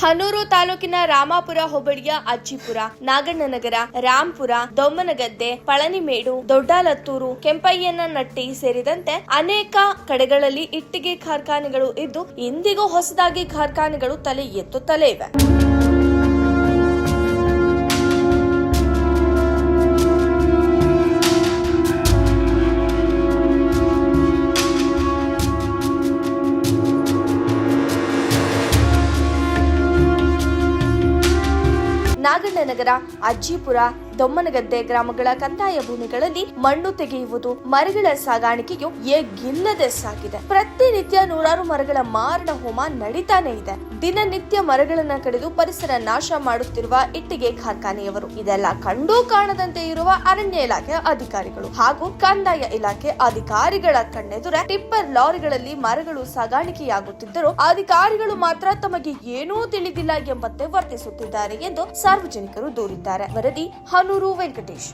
ಹನೂರು ತಾಲೂಕಿನ ರಾಮಾಪುರ ಹೋಬಳಿಯ ಅಜ್ಜಿಪುರ, ನಾಗಣ್ಣನಗರ, ರಾಂಪುರ, ದೊಮ್ಮನಗದ್ದೆ, ಪಳನಿಮೇಡು, ದೊಡ್ಡಾಲತ್ತೂರು, ಕೆಂಪಯ್ಯನಹಟ್ಟಿ ಸೇರಿದಂತೆ ಅನೇಕ ಕಡೆಗಳಲ್ಲಿ ಇಟ್ಟಿಗೆ ಕಾರ್ಖಾನೆಗಳು ಇದ್ದು ಇಂದಿಗೂ ಹೊಸದಾಗಿ ಕಾರ್ಖಾನೆಗಳು ತಲೆ ಎತ್ತುತ್ತಲೇ ಇವೆ. ನಾಗಣ್ಣನಗರ, ಅಜ್ಜಿಪುರ, ದೊಮ್ಮನಗದ್ದೆ ಗ್ರಾಮಗಳ ಕಂದಾಯ ಭೂಮಿಗಳಲ್ಲಿ ಮಣ್ಣು ತೆಗೆಯುವುದು, ಮರಗಳ ಸಾಗಾಣಿಕೆಯು ಏಗಿಲ್ಲದೆ ಸಾಗಿದೆ. ಪ್ರತಿನಿತ್ಯ ನೂರಾರು ಮರಗಳ ಮಾರಣ ಹೋಮ ನಡೀತಾನೆ ಇದೆ. ದಿನನಿತ್ಯ ಮರಗಳನ್ನ ಕಡಿದು ಪರಿಸರ ನಾಶ ಮಾಡುತ್ತಿರುವ ಇಟ್ಟಿಗೆ ಕಾರ್ಖಾನೆಯವರು, ಇದೆಲ್ಲ ಕಂಡೂ ಕಾಣದಂತೆ ಇರುವ ಅರಣ್ಯ ಇಲಾಖೆ ಅಧಿಕಾರಿಗಳು ಹಾಗೂ ಕಂದಾಯ ಇಲಾಖೆ ಅಧಿಕಾರಿಗಳ ಕಣ್ಣೆದುರ ಟಿಪ್ಪರ್ ಲಾರಿಗಳಲ್ಲಿ ಮರಗಳು ಸಾಗಾಣಿಕೆಯಾಗುತ್ತಿದ್ದರೂ ಅಧಿಕಾರಿಗಳು ಮಾತ್ರ ತಮಗೆ ಏನೂ ತಿಳಿದಿಲ್ಲ ಎಂಬಂತೆ ವರ್ತಿಸುತ್ತಿದ್ದಾರೆ ಎಂದು ಸಾರ್ವಜನಿಕರು ದೂರಿದ್ದಾರೆ. ವರದಿ ಹನೂರು ವೆಂಕಟೇಶ್.